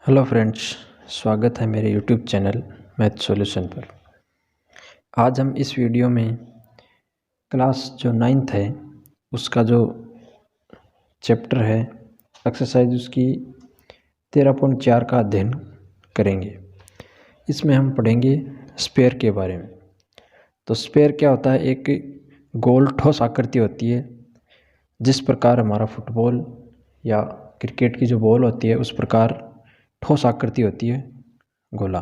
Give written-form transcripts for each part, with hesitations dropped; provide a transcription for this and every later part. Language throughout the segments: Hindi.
हेलो फ्रेंड्स, स्वागत है मेरे यूट्यूब चैनल मैथ सॉल्यूशन पर। आज हम इस वीडियो में क्लास जो 9th है उसका जो चैप्टर है एक्सरसाइज उसकी 13.4 का अध्ययन करेंगे। इसमें हम पढ़ेंगे स्फीयर के बारे में। तो स्फीयर क्या होता है? एक गोल ठोस आकृति होती है। जिस प्रकार हमारा फुटबॉल या क्रिकेट की जो बॉल होती है उस प्रकार ठोस आकृति होती है गोला।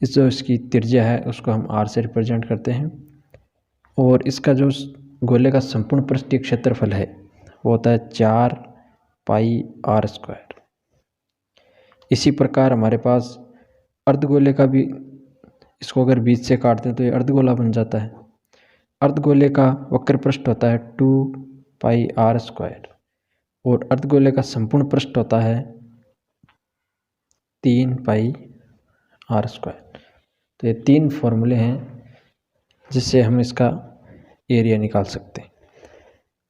इस जो इसकी त्रिज्या है उसको हम r से रिप्रेजेंट करते हैं और इसका जो गोले का संपूर्ण पृष्ठीय क्षेत्रफल है वो होता है 4 पाई r²। इसी प्रकार हमारे पास अर्धगोले का भी, इसको अगर बीच से काटते हैं तो ये अर्धगोला बन जाता है। अर्धगोले का वक्र पृष्ठ होता है 2 पाई r² और अर्धगोले का संपूर्ण पृष्ठ होता है 3 पाई r²। तो ये तीन फॉर्मूले हैं जिससे हम इसका एरिया निकाल सकते हैं।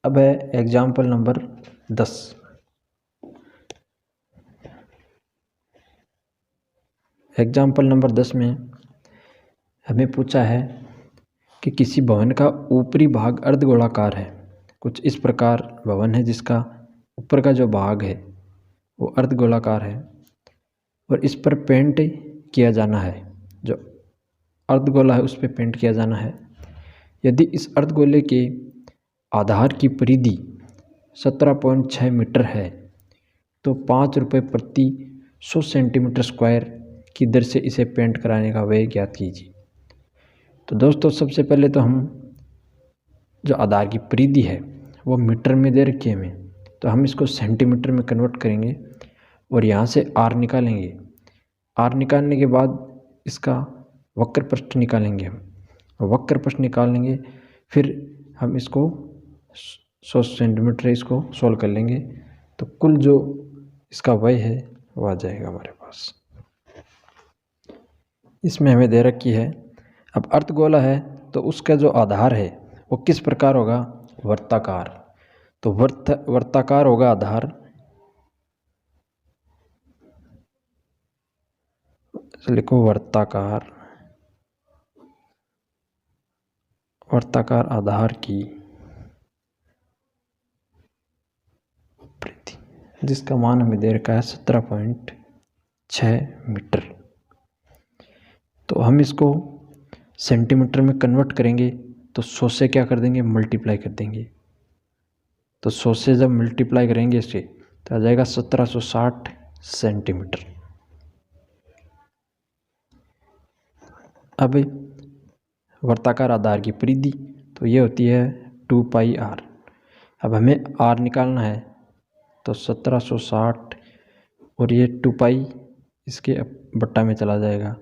अब है एग्जाम्पल नंबर 10। एग्जाम्पल नंबर 10 में हमें पूछा है कि किसी भवन का ऊपरी भाग अर्धगोलाकार है। कुछ इस प्रकार भवन है जिसका ऊपर का जो भाग है वो अर्धगोलाकार है और इस पर पेंट किया जाना है। जो अर्धगोला है उस पर पेंट किया जाना है। यदि इस अर्धगोले के आधार की परिधि 17.6 मीटर है तो 5 रुपये प्रति 100 सेंटीमीटर स्क्वायर की दर से इसे पेंट कराने का व्यय ज्ञात कीजिए। तो दोस्तों सबसे पहले तो हम जो आधार की परिधि है वो मीटर में दे रखी है हमें, तो हम इसको सेंटीमीटर में कन्वर्ट करेंगे और यहाँ से r निकालेंगे। r निकालने के बाद इसका वक्र पृष्ठ निकालेंगे। हम वक्र पृष्ठ निकालेंगे, फिर हम इसको 100 सेंटीमीटर इसको सोल्व कर लेंगे तो कुल जो इसका व्यय है वो आ जाएगा हमारे पास। इसमें हमें दे रखी है, अब अर्धगोला है तो उसका जो आधार है वो किस प्रकार होगा? वर्ताकार। तो वर्ताकार होगा आधार, लिखो वर्ताकार आधार की परिधि जिसका मान हमें दे रखा है 17.6 मीटर। तो हम इसको सेंटीमीटर में कन्वर्ट करेंगे तो 100 से क्या कर देंगे? मल्टीप्लाई कर देंगे। तो 100 से जब मल्टीप्लाई करेंगे इससे तो आ जाएगा 1760 सेंटीमीटर। अब वर्ताकार आधार की परिधि तो ये होती है 2 पाई r। अब हमें r निकालना है तो 1760 और ये 2 पाई इसके बट्टा में चला जाएगा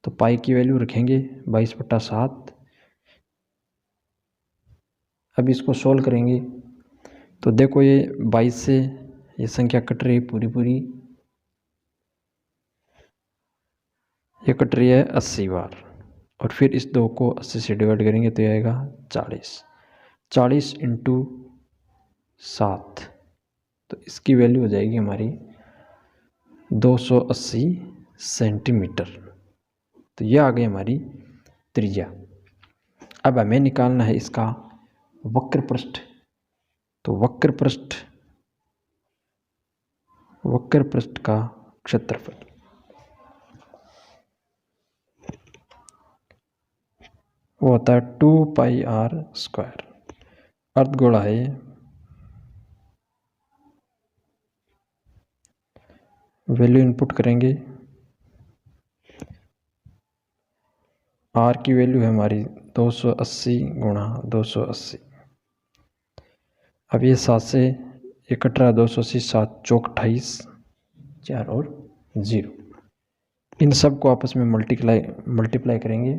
तो पाई की वैल्यू रखेंगे 22/7। अब इसको सोल्व करेंगे तो देखो ये 22 से ये संख्या कट रही है पूरी, ये कट रही है 80 बार और फिर इस 2 को 80 से डिवाइड करेंगे तो ये आएगा 40 इंटू 7। तो इसकी वैल्यू हो जाएगी हमारी 280 सेंटीमीटर। तो ये आ गई हमारी त्रिज्या। अब हमें निकालना है इसका वक्र पृष्ठ। तो वक्र पृष्ठ का क्षेत्रफल वो होता है 2 पाई r²। अर्धगोला है ये। वैल्यू इनपुट करेंगे, r की वैल्यू है हमारी 280 गुणा 280। अब ये 7 से ये कट रहा है 280, 7 चौक 28, 4 और 0। इन सब को आपस में मल्टीप्लाई करेंगे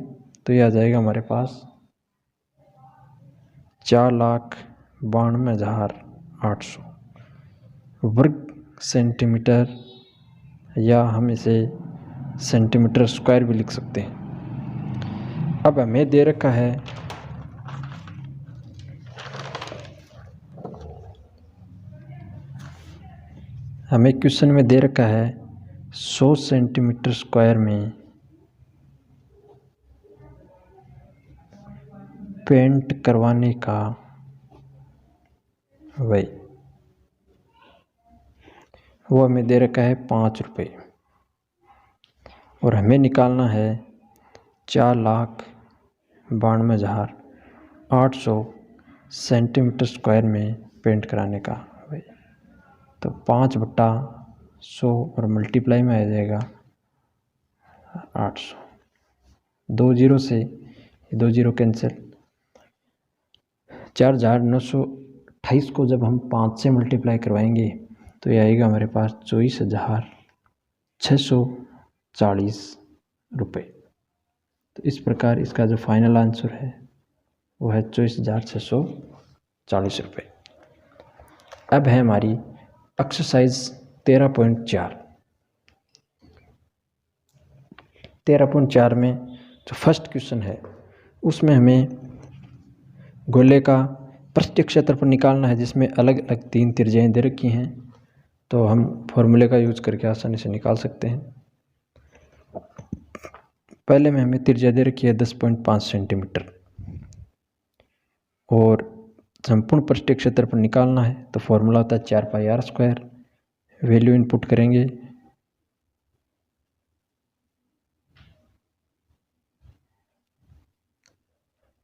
तो ये आ जाएगा हमारे पास 4,92,800 वर्ग सेंटीमीटर, या हम इसे सेंटीमीटर स्क्वायर भी लिख सकते हैं। अब हमें दे रखा है हमें क्वेश्चन में दे रखा है 100 सेंटीमीटर स्क्वायर में पेंट करवाने का व्यय, वो हमें दे रखा है 5 रुपये और हमें निकालना है 4,92,800 सेंटीमीटर स्क्वायर में पेंट कराने का व्यय। तो 5/100 और मल्टीप्लाई में आ जाएगा 800। 2 जीरो से 2 जीरो कैंसिल। 4,928 को जब हम 5 से मल्टीप्लाई करवाएंगे तो ये आएगा हमारे पास 24,640 रुपये। तो इस प्रकार इसका जो फाइनल आंसर है वो है 24,640 रुपये। अब है हमारी एक्सरसाइज 13.4। 13.4 में जो फर्स्ट क्वेश्चन है उसमें हमें गोले का पृष्ठीय क्षेत्रफल निकालना है, जिसमें अलग अलग 3 त्रिज्याएं दे रखी हैं। तो हम फॉर्मूले का यूज करके आसानी से निकाल सकते हैं। पहले में हमें त्रिज्या दे रखी है 10.5 सेंटीमीटर और संपूर्ण पृष्ठीय क्षेत्रफल निकालना है। तो फॉर्मूला होता है 4πr²। वैल्यू इनपुट करेंगे,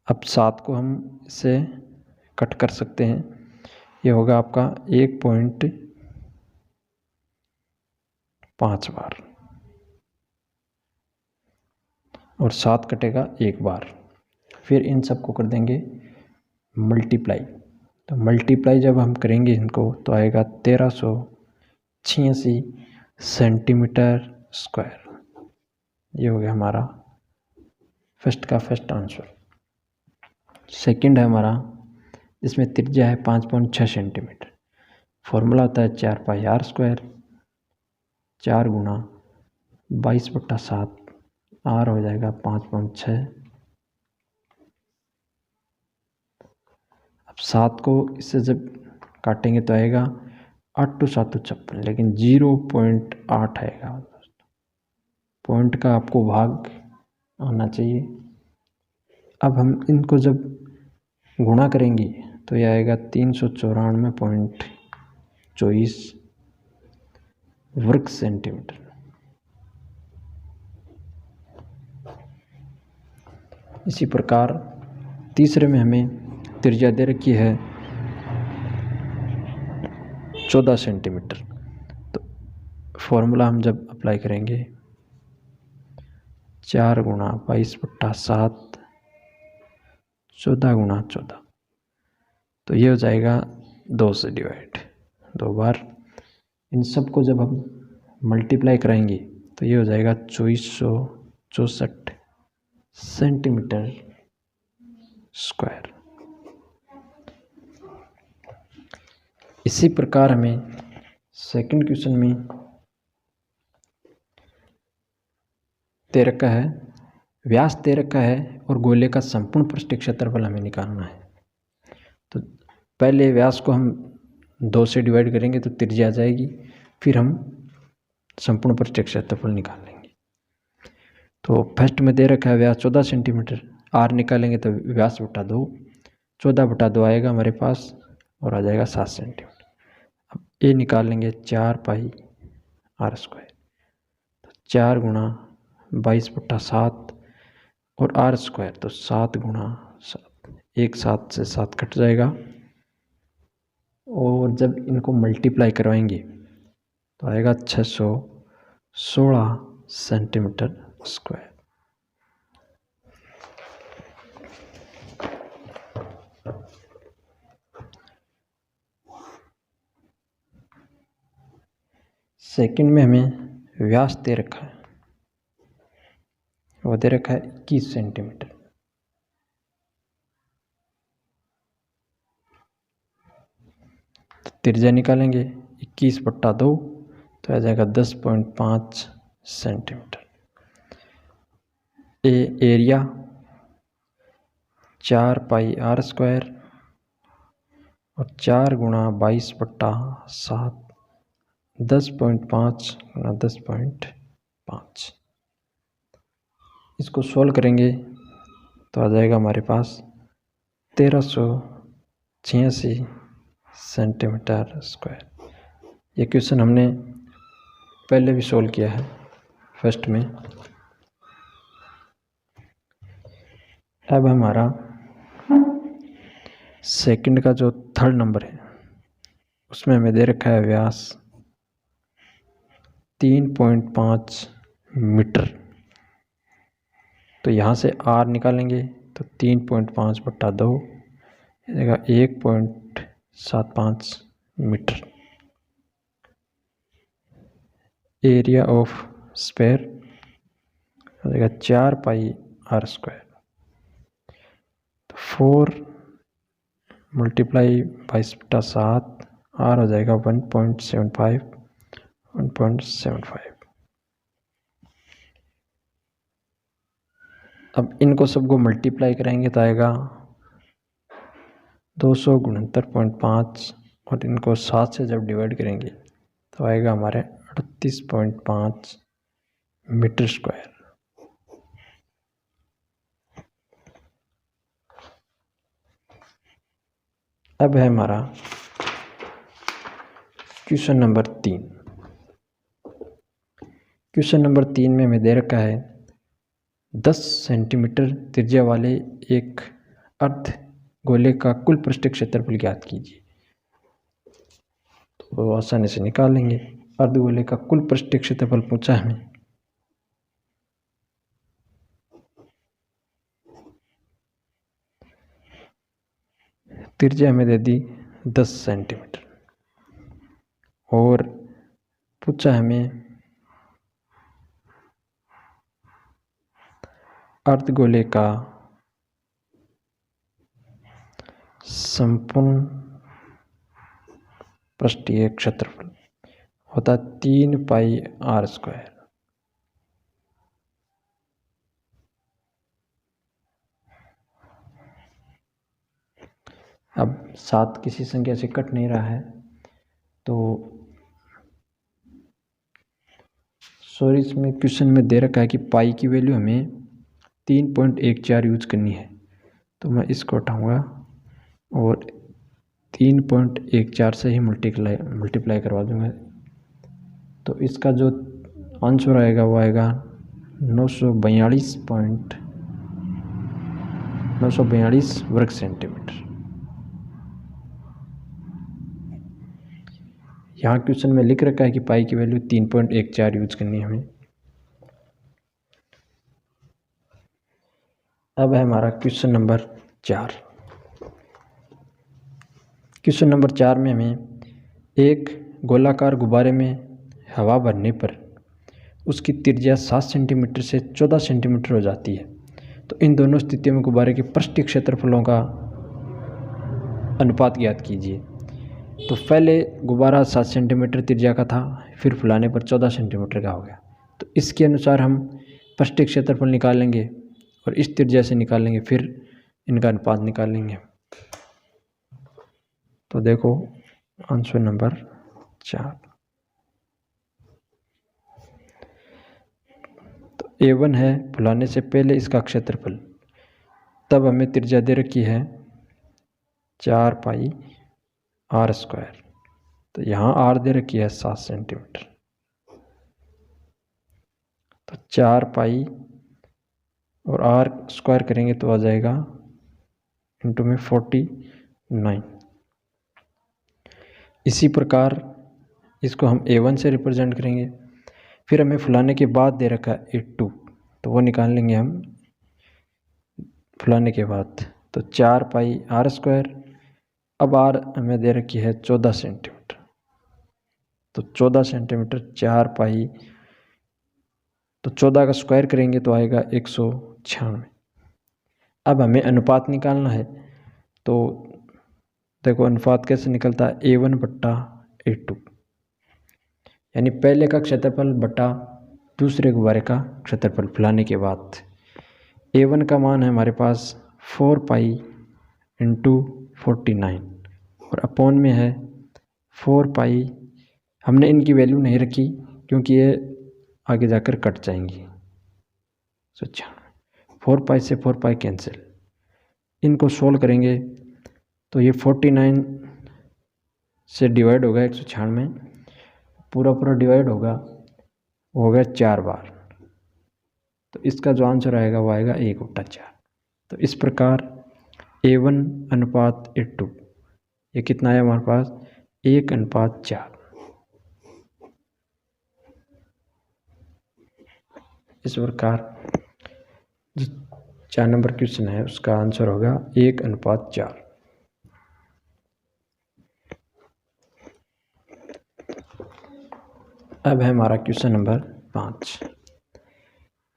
अब 7 को हम इसे कट कर सकते हैं। ये होगा आपका 1.5 बार और 7 कटेगा 1 बार। फिर इन सबको कर देंगे मल्टीप्लाई। तो मल्टीप्लाई जब हम करेंगे इनको तो आएगा 1386 सेंटीमीटर स्क्वायर। ये हो गया हमारा फर्स्ट का फर्स्ट आंसर। सेकंड है हमारा, इसमें त्रिज्या है 5.6 सेंटीमीटर। फॉर्मूला होता है 4πr²। 4 गुना 22/7, आर हो जाएगा 5.6। अब 7 को इससे जब काटेंगे तो आएगा 8 2 7 56, लेकिन 0.8 आएगा। पॉइंट का आपको भाग आना चाहिए। अब हम इनको जब गुणा करेंगे तो यह आएगा 394.24 वर्ग सेंटीमीटर। इसी प्रकार तीसरे में हमें त्रिज्या दे रखी है 14 सेंटीमीटर। तो फॉर्मूला हम जब अप्लाई करेंगे 4 गुना 22/7, 14 गुना 14, तो ये हो जाएगा 2 से डिवाइड 2 बार। इन सब को जब हम मल्टीप्लाई कराएंगे तो ये हो जाएगा 2464 सेंटीमीटर स्क्वायर। इसी प्रकार हमें सेकंड क्वेश्चन में दे रखा है, व्यास दे रखा है और गोले का संपूर्ण पृष्ठीय क्षेत्रफल हमें निकालना है। तो पहले व्यास को हम 2 से डिवाइड करेंगे तो त्रिज्या आ जाएगी, फिर हम संपूर्ण पृष्ठीय क्षेत्रफल निकाल लेंगे। तो फर्स्ट में दे रखा है व्यास 14 सेंटीमीटर, आर निकालेंगे तो व्यास बटा 2, 14/2 आएगा हमारे पास और आ जाएगा 7 सेंटीमीटर। अब ए निकाल लेंगे 4πr²। तो 4 गुना 22/7 और r² तो 7 गुना 7, 1 7 से 7 कट जाएगा। और जब इनको मल्टीप्लाई करवाएंगे तो आएगा 616 सेंटीमीटर स्क्वायर। सेकंड में हमें व्यास दे रखा है, वो दे रखा है 21 सेंटीमीटर। तो त्रिज्या निकालेंगे 21/2 तो आ जाएगा 10.5 सेंटीमीटर। एरिया 4πr² और 4 गुना 22/7 10.5 गुना 10.5। इसको सोल्व करेंगे तो आ जाएगा हमारे पास 1386 सेंटीमीटर स्क्वायर। ये क्वेश्चन हमने पहले भी सोल्व किया है फर्स्ट में। अब हमारा सेकंड का जो थर्ड नंबर है उसमें हमें दे रखा है व्यास 3.5 मीटर। तो यहाँ से r निकालेंगे तो 3.5/2 जाएगा 1.75 मीटर। एरिया ऑफ स्फीयर हो जाएगा 4πr²। तो 4 × 22/7 r हो जाएगा 1.75। अब इनको सबको मल्टीप्लाई कराएंगे तो आएगा 269.5 और इनको 7 से जब डिवाइड करेंगे तो आएगा हमारे 38.5 मीटर स्क्वायर। अब है हमारा क्वेश्चन नंबर 3। क्वेश्चन नंबर 3 में हमें दे रखा है 10 सेंटीमीटर त्रिज्या वाले एक अर्ध गोले का कुल पृष्ठीय क्षेत्रफल ज्ञात कीजिए। तो आसानी से निकाल लेंगे। अर्ध गोले का कुल पृष्ठीय क्षेत्रफल पूछा है हमें। त्रिज्या हमें दे दी 10 सेंटीमीटर और पूछा हमें अर्धगोले का संपूर्ण पृष्ठीय क्षेत्रफल होता 3πr²। अब 7 किसी संख्या से कट नहीं रहा है तो सॉरी, इसमें क्वेश्चन में दे रखा है कि पाई की वैल्यू हमें 3.14 यूज करनी है। तो मैं इसको हटाऊंगा और 3.14 से ही मल्टीप्लाई करवा दूंगा। तो इसका जो आंसर आएगा वो आएगा 942 वर्ग सेंटीमीटर। यहाँ क्वेश्चन में लिख रखा है कि पाई की वैल्यू 3.14 यूज करनी है हमें। अब है हमारा क्वेश्चन नंबर 4। क्वेश्चन नंबर 4 में हमें एक गोलाकार गुब्बारे में हवा भरने पर उसकी त्रिज्या 7 सेंटीमीटर से 14 सेंटीमीटर हो जाती है। तो इन दोनों स्थितियों में गुब्बारे के पृष्ठीय क्षेत्रफलों का अनुपात ज्ञात कीजिए। तो पहले गुब्बारा 7 सेंटीमीटर त्रिज्या का था, फिर फुलाने पर 14 सेंटीमीटर का हो गया। तो इसके अनुसार हम पृष्ठीय क्षेत्रफल निकालेंगे और इस त्रिज्या से निकालेंगे, फिर इनका अनुपात निकालेंगे। तो देखो आंसर नंबर 4। तो A1 है फुलाने से पहले इसका क्षेत्रफल, तब हमें त्रिज्या दे रखी है 4πr²। तो यहाँ r दे रखी है 7 सेंटीमीटर। तो 4π और r² करेंगे तो आ जाएगा इंटू में 49। इसी प्रकार इसको हम A1 से रिप्रेजेंट करेंगे। फिर हमें फुलाने के बाद दे रखा है A2, तो वो निकाल लेंगे हम फुलाने के बाद। तो 4πr²। अब r हमें दे रखी है 14 सेंटीमीटर। तो 14 सेंटीमीटर 4π, तो 14 का स्क्वायर करेंगे तो आएगा 196। अब हमें अनुपात निकालना है। तो देखो अनुपात कैसे निकलता है, A1/A2, यानी पहले का क्षेत्रफल बटा दूसरे गुब्बारे का क्षेत्रफल फुलाने के बाद। A1 का मान है हमारे पास 4π × 49 और अपॉन में है 4π हमने इनकी वैल्यू नहीं रखी क्योंकि ये आगे जाकर कट जाएंगी। तो 4 पाई से 4 पाई कैंसिल, इनको सोल्व करेंगे तो ये 49 से डिवाइड होगा 196, पूरा पूरा डिवाइड होगा, वो हो गया 4 बार। तो इसका जो आंसर आएगा वो आएगा 1/4। तो इस प्रकार A1:A2 ये कितना है हमारे पास 1:4। इस प्रकार जो 4 नंबर क्वेश्चन है उसका आंसर होगा 1:4। अब है हमारा क्वेश्चन नंबर 5।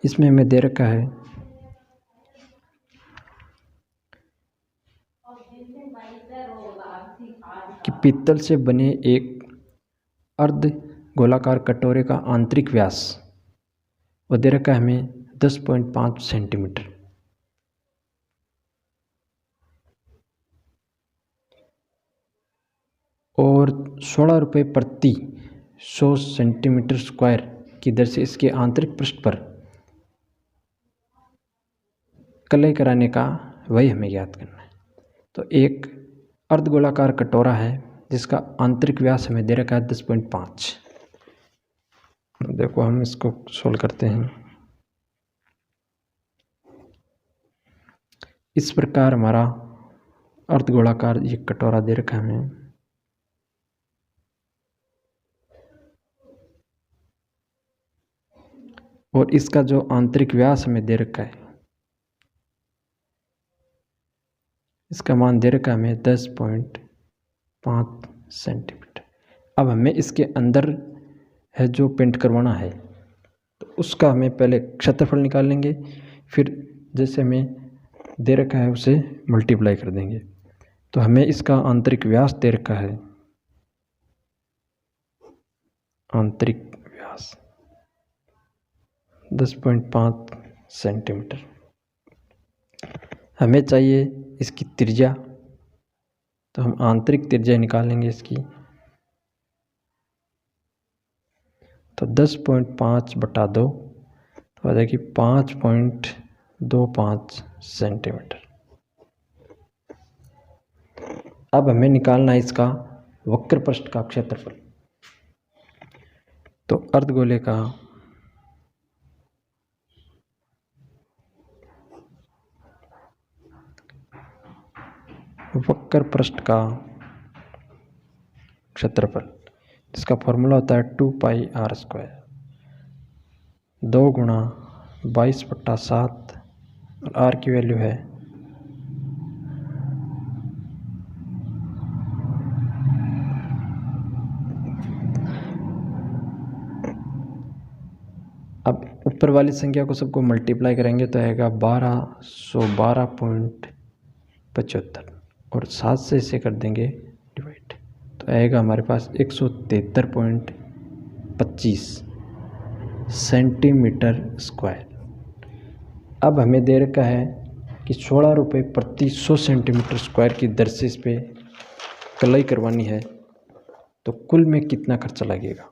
इसमें हमें दे रखा है कि पीतल से बने एक अर्ध गोलाकार कटोरे का आंतरिक व्यास वो दे रखा है हमें 10.5 सेंटीमीटर। और 16 रुपये प्रति 100 सेंटीमीटर स्क्वायर की दर से इसके आंतरिक पृष्ठ पर कलई कराने का वही हमें ज्ञात करना है। तो एक अर्धगोलाकार कटोरा है जिसका आंतरिक व्यास हमें दे रखा है 10.5। देखो हम इसको सोल्व करते हैं। इस प्रकार हमारा अर्धगोलाकार ये कटोरा दे रखा है हमें, और इसका जो आंतरिक व्यास हमें दे रखा है इसका मान दे रखा है हमें 10.5 सेंटीमीटर। अब हमें इसके अंदर है जो पेंट करवाना है तो उसका हमें पहले क्षेत्रफल निकाल लेंगे, फिर जैसे हमें दे रखा है उसे मल्टीप्लाई कर देंगे। तो हमें इसका आंतरिक व्यास दे रखा है, आंतरिक व्यास 10.5 सेंटीमीटर। हमें चाहिए इसकी त्रिज्या, तो हम आंतरिक त्रिज्या निकालेंगे इसकी। तो 10.5/2 तो आ जाएगी 5.25 सेंटीमीटर। अब हमें निकालना है इसका वक्र पृष्ठ का क्षेत्रफल। तो अर्धगोले का वक्र पृष्ठ का क्षेत्रफल, इसका फॉर्मूला होता है 2πr², 2 गुणा 22/7 और r की वैल्यू है 12। अब ऊपर वाली संख्या को सबको मल्टीप्लाई करेंगे तो आएगा 1212.75 और 7 से इसे कर देंगे डिवाइड, तो आएगा हमारे पास 173.25 सेंटीमीटर स्क्वायर। अब हमें दे रखा है कि 16 रुपये प्रति 100 सेंटीमीटर स्क्वायर की दर से इस पर कलई करवानी है, तो कुल में कितना खर्चा लगेगा।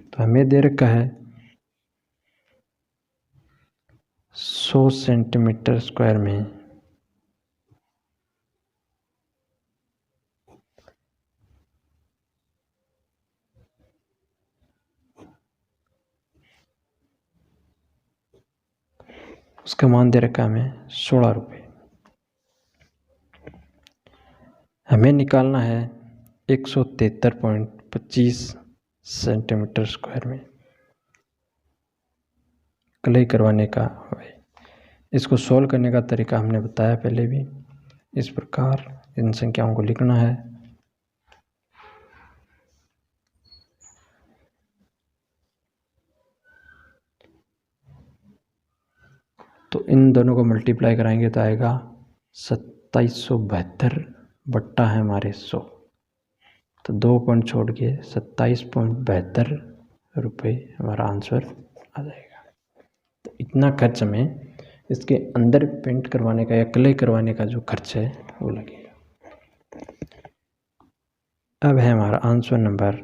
तो हमें दे रखा है 100 सेंटीमीटर स्क्वायर में उसका मान दे रखा है हमें 16 रुपये। हमें निकालना है 173.25 सेंटीमीटर स्क्वायर में कलई करवाने का। इसको सोल्व करने का तरीका हमने बताया पहले भी। इस प्रकार इन संख्याओं को लिखना है। तो इन दोनों को मल्टीप्लाई कराएंगे तो आएगा 2772 बट्टा है हमारे 100, तो 2 पॉइंट छोड़ के 27.72 रुपये हमारा आंसर आ जाएगा। तो इतना खर्च हमें इसके अंदर पेंट करवाने का या कलई करवाने का जो खर्च है वो लगेगा। अब है हमारा आंसर नंबर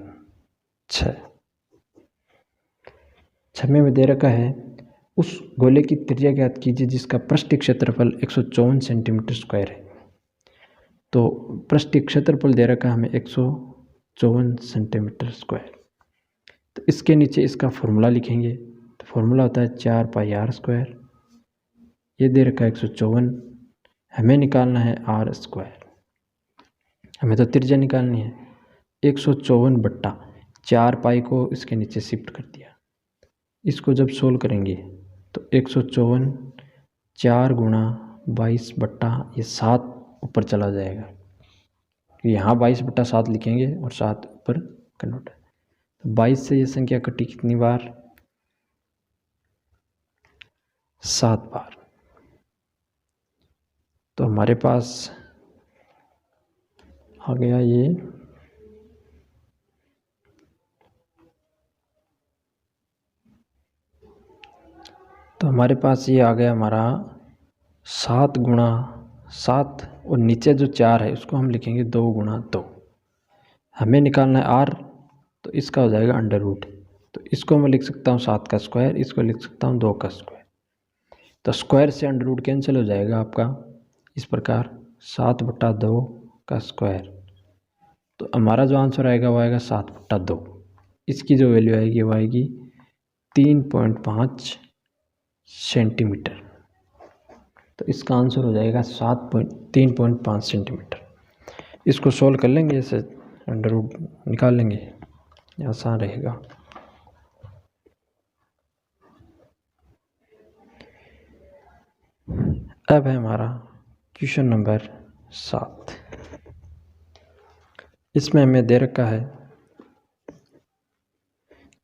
6 में दे रखा है उस गोले की त्रिज्या ज्ञात कीजिए जिसका पृष्ठीय क्षेत्रफल 154 सेंटीमीटर स्क्वायर है। तो पृष्ठीय क्षेत्रफल दे रखा है हमें 154 सेंटीमीटर स्क्वायर। तो इसके नीचे इसका फॉर्मूला लिखेंगे। तो फॉर्मूला होता है 4πr²। ये दे रखा है 154, हमें निकालना है r स्क्वायर। हमें तो त्रिज्या निकालनी है। 154/4 को इसके नीचे शिफ्ट कर दिया। इसको जब सोल्व करेंगे तो 154 4 गुणा 22 बट्टा ये 7 ऊपर चला जाएगा। यहाँ 22/7 लिखेंगे और 7 ऊपर कन्वर्ट है। तो 22 से ये संख्या कटी कितनी बार? 7 बार। तो हमारे पास आ गया ये हमारा 7 गुणा 7 और नीचे जो 4 है उसको हम लिखेंगे 2 गुणा 2। हमें निकालना है r, तो इसका हो जाएगा √। तो इसको मैं लिख सकता हूँ 7 का स्क्वायर, इसको लिख सकता हूँ 2 का स्क्वायर। तो स्क्वायर से √ कैंसिल हो जाएगा आपका इस प्रकार 7/2 का स्क्वायर। तो हमारा जो आंसर आएगा वो आएगा 7/2। इसकी जो वैल्यू आएगी वो आएगी 3.5 सेंटीमीटर। तो इसका आंसर हो जाएगा 3.5 सेंटीमीटर। इसको सोल्व कर लेंगे, इसे √ निकाल लेंगे, आसान रहेगा। अब है हमारा क्वेश्चन नंबर 7। इसमें हमें दे रखा है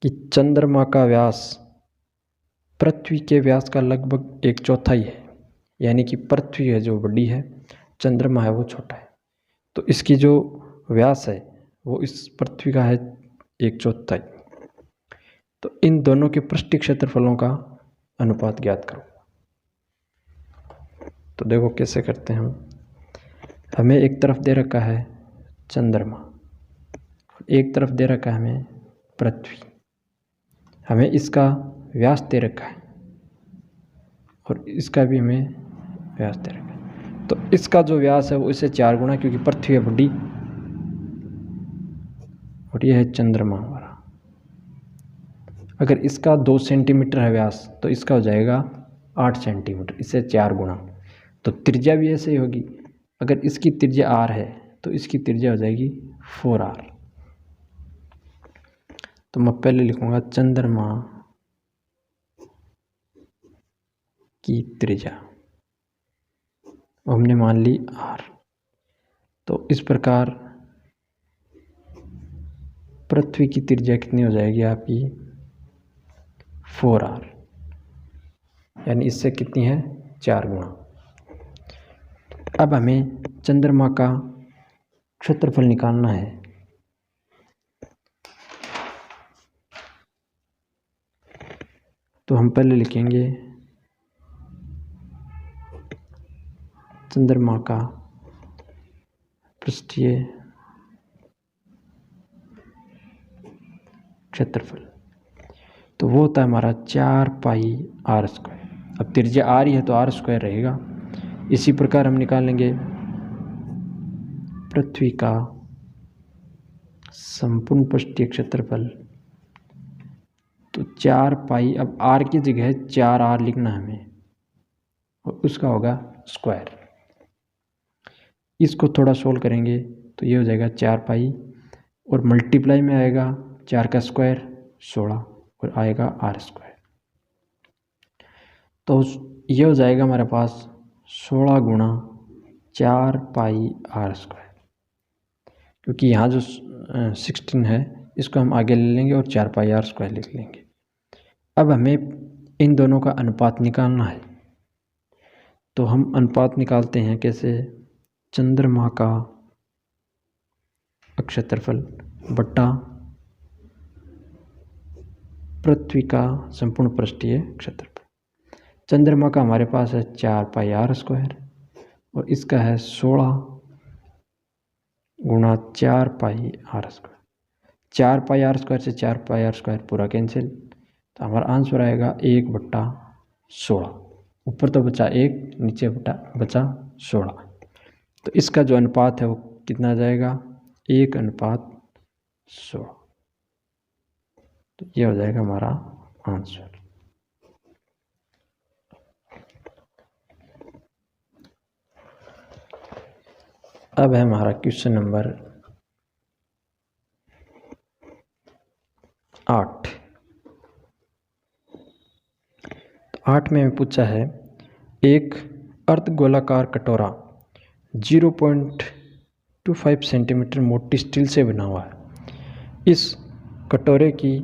कि चंद्रमा का व्यास पृथ्वी के व्यास का लगभग 1/4 है। यानी कि पृथ्वी है जो बड़ी है, चंद्रमा है वो छोटा है। तो इसकी जो व्यास है वो इस पृथ्वी का है 1/4। तो इन दोनों के पृष्ठीय क्षेत्रफलों का अनुपात ज्ञात करो। तो देखो कैसे करते हैं हम। हमें एक तरफ दे रखा है चंद्रमा, एक तरफ दे रखा है हमें पृथ्वी। हमें इसका व्यास दे रखा है और इसका भी हमें व्यास दे रखा है। तो इसका जो व्यास है वो इससे 4 गुना, क्योंकि पृथ्वी है बड़ी और ये है चंद्रमा हमारा। अगर इसका 2 सेंटीमीटर है व्यास तो इसका हो जाएगा 8 सेंटीमीटर, इससे 4 गुना। तो त्रिज्या भी ऐसे ही होगी। अगर इसकी त्रिज्या r है तो इसकी त्रिज्या हो जाएगी 4r। तो मैं पहले लिखूंगा चंद्रमा की त्रिज्या, हमने मान ली r। तो इस प्रकार पृथ्वी की त्रिज्या कितनी हो जाएगी आपकी 4r, यानी इससे कितनी है 4 गुना। अब हमें चंद्रमा का क्षेत्रफल निकालना है। तो हम पहले लिखेंगे चंद्रमा का पृष्ठीय क्षेत्रफल, तो वो होता है हमारा 4πr²। अब त्रिज्या r ही है तो r² रहेगा। इसी प्रकार हम निकालेंगे पृथ्वी का संपूर्ण पृष्ठीय क्षेत्रफल। तो 4π, अब r की जगह 4r लिखना है हमें और उसका होगा स्क्वायर। इसको थोड़ा सोल्व करेंगे तो ये हो जाएगा 4π और मल्टीप्लाई में आएगा 4 का स्क्वायर 16 और आएगा r²। तो ये हो जाएगा हमारे पास 16 गुणा 4πr², क्योंकि यहाँ जो 16 है इसको हम आगे ले लेंगे और 4πr² लिख लेंगे। अब हमें इन दोनों का अनुपात निकालना है। तो हम अनुपात निकालते हैं कैसे? चंद्रमा का क्षेत्रफल बटा पृथ्वी का संपूर्ण पृष्ठीय क्षेत्रफल। चंद्रमा का हमारे पास है 4πr² और इसका है 16 गुणा 4πr²। 4πr² से 4πr² पूरा कैंसिल, तो हमारा आंसर आएगा 1/16। ऊपर तो बचा 1, नीचे बचा 16। तो इसका जो अनुपात है वो कितना आ जाएगा, 1:16। तो ये हो जाएगा हमारा आंसर। अब है हमारा क्वेश्चन नंबर 8। 8 में हमें पूछा है, एक अर्धगोलाकार कटोरा 0.25 सेंटीमीटर मोटी स्टील से बना हुआ है। इस कटोरे की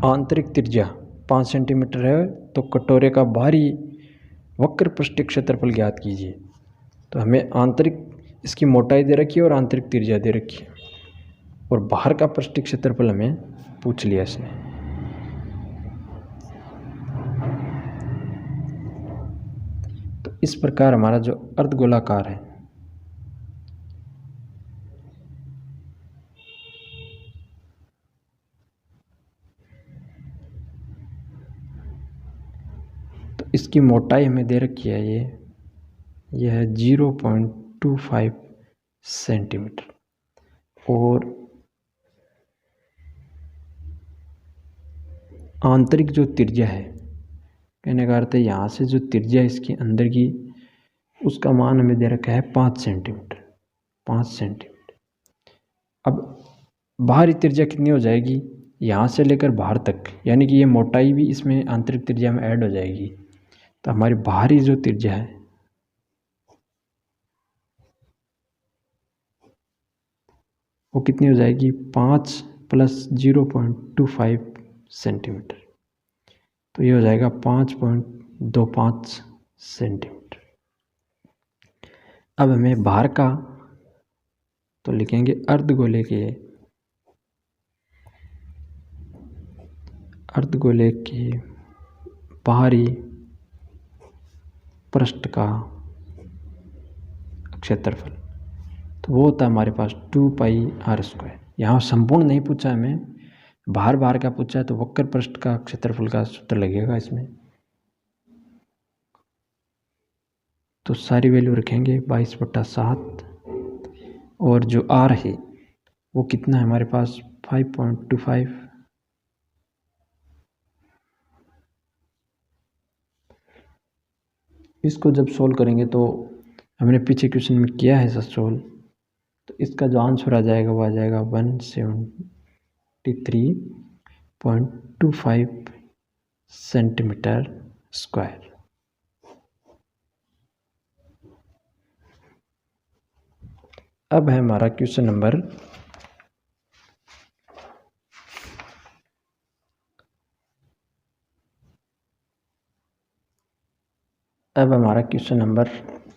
आंतरिक त्रिज्या 5 सेंटीमीटर है, तो कटोरे का बाहरी वक्र पृष्ठीय क्षेत्रफल ज्ञात कीजिए। तो हमें आंतरिक इसकी मोटाई दे रखी है और आंतरिक त्रिज्या दे रखी है, और बाहर का पृष्ठीय क्षेत्रफल हमें पूछ लिया इसने। तो इस प्रकार हमारा जो अर्धगोलाकार है, तो इसकी मोटाई हमें दे रखी है, यह है 0.25 सेंटीमीटर, और आंतरिक जो त्रिज्या है, कहने का अर्थ है यहाँ से जो त्रिज्या इसके अंदर की, उसका मान हमें दे रखा है 5 सेंटीमीटर। 5 सेंटीमीटर। अब बाहरी त्रिज्या कितनी हो जाएगी, यहाँ से लेकर बाहर तक, यानी कि ये मोटाई भी इसमें आंतरिक त्रिज्या में ऐड हो जाएगी। तो हमारी बाहरी जो त्रिज्या है वो कितनी हो जाएगी, 5 + 0.25 सेंटीमीटर। तो ये हो जाएगा 5.25 सेंटीमीटर। अब हमें बाहर का तो लिखेंगे अर्धगोले के बाहरी पृष्ठ का क्षेत्रफल, तो वो होता है हमारे पास 2πr²। यहाँ संपूर्ण नहीं पूछा हमें, बाहर का पूछा है, तो वक्र पृष्ठ का क्षेत्रफल का सूत्र लगेगा इसमें। तो सारी वैल्यू रखेंगे 22/7, और जो r है वो कितना है हमारे पास, 5.25। इसको जब सोल्व करेंगे, तो हमने पीछे क्वेश्चन में किया है सर सोल्व, तो इसका जो आंसर आ जाएगा वो आ जाएगा 173.25 सेंटीमीटर स्क्वायर। अब है हमारा क्वेश्चन नंबर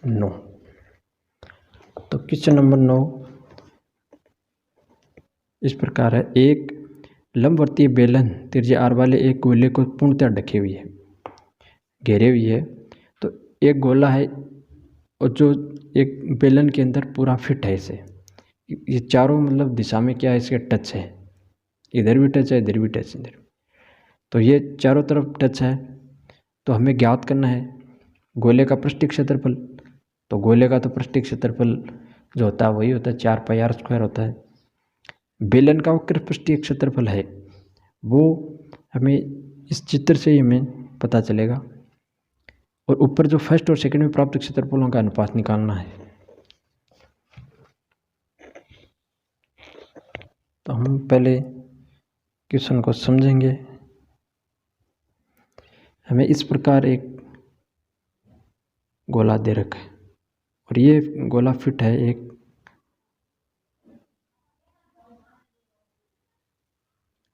9। तो क्वेश्चन नंबर 9 इस प्रकार है, एक लंबवर्तीय बेलन त्रिज्या r वाले एक गोले को पूर्णतः ढके हुई है, घेरे हुई है। तो एक गोला है और जो एक बेलन के अंदर पूरा फिट है, इसे ये चारों मतलब दिशा में क्या है, इसके टच है, इधर भी टच है, इधर भी टच है, इधर। तो ये चारों तरफ टच है, तो हमें ज्ञात करना है गोले का पृष्ठीय क्षेत्रफल। तो गोले का तो पृष्ठीय क्षेत्रफल जो होता है वही होता है 4πr² होता है। बेलन का वक्र पृष्ठीय क्षेत्रफल है वो हमें इस चित्र से ही हमें पता चलेगा, और ऊपर जो फर्स्ट और सेकंड में प्राप्त क्षेत्रफलों का अनुपात निकालना है। तो हम पहले क्वेश्चन को समझेंगे। हमें इस प्रकार एक गोला दे रखा है, और ये गोला फिट है एक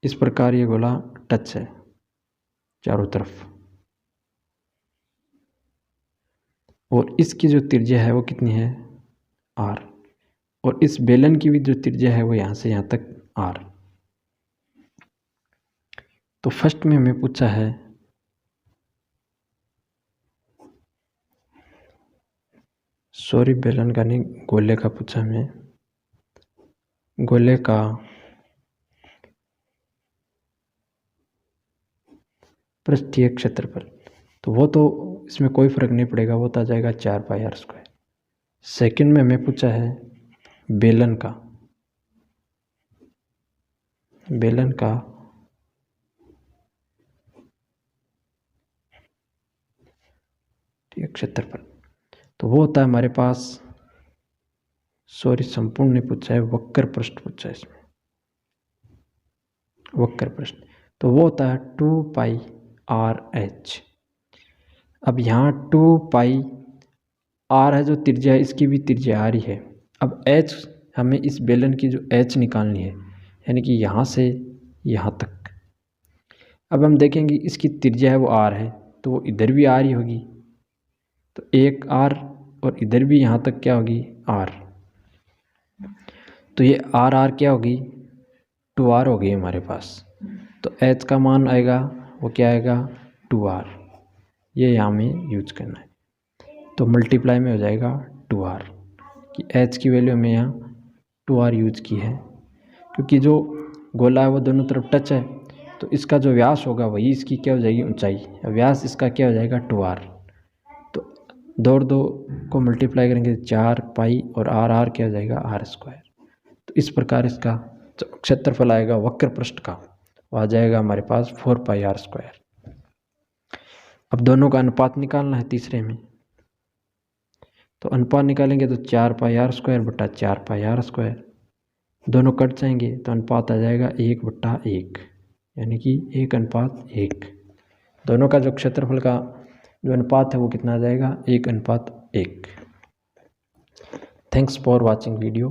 इस प्रकार, ये गोला टच है चारों तरफ, और इसकी जो त्रिज्या है वो कितनी है, r, और इस बेलन की भी जो त्रिज्या है वो यहाँ से यहाँ तक r। तो फर्स्ट में हमें पूछा है बेलन का नहीं, गोले का पूछा हमें। गोले का पृष्ठीय क्षेत्रफल, तो वो तो इसमें कोई फर्क नहीं पड़ेगा, वो तो आ जाएगा 4 पाई आर स्क्वायर। सेकंड में हमें पूछा है बेलन का क्षेत्रफल, तो वो होता है हमारे पास, सॉरी संपूर्ण नहीं पूछा है, वक्र पृष्ठ पूछा है इसमें, वक्र पृष्ठ, तो वो होता है 2 पाई आर एच। अब यहाँ 2 पाई आर है जो त्रिज्या है, इसकी भी त्रिज्या आर ही है। अब एच हमें इस बेलन की जो एच निकालनी है, यानी कि यहाँ से यहाँ तक। अब हम देखेंगे इसकी त्रिज्या है वो आर है, तो वो इधर भी आर ही होगी, तो एक आर, और इधर भी यहाँ तक क्या होगी आर, तो ये आर आर क्या होगी 2 आर हो गई हमारे पास। तो एच का मान आएगा वो क्या आएगा 2 आर, ये यहाँ में यूज करना है, तो मल्टीप्लाई में हो जाएगा 2 आर कि एच की वैल्यू हमें यहाँ 2 आर यूज की है, क्योंकि जो गोला है वो दोनों तरफ टच है, तो इसका जो व्यास होगा वही इसकी क्या हो जाएगी ऊंचाई, व्यास इसका क्या हो जाएगा 2 आर। तो 2 और 2 को मल्टीप्लाई करेंगे 4 पाई, और आर आर क्या हो जाएगा आर स्क्वायर। तो इस प्रकार इसका जो क्षेत्रफल आएगा वक्र पृष्ठ का वो आ जाएगा हमारे पास 4 पाई आर स्क्वायर। अब दोनों का अनुपात निकालना है तीसरे में, तो अनुपात निकालेंगे तो 4 पाई आर स्क्वायर बटा 4 पाई आर स्क्वायर, दोनों कट जाएंगे तो अनुपात आ जाएगा 1/1, यानी कि 1/1। दोनों का जो क्षेत्रफल का जो अनुपात है वो कितना आ जाएगा 1/1। Thanks for watching video.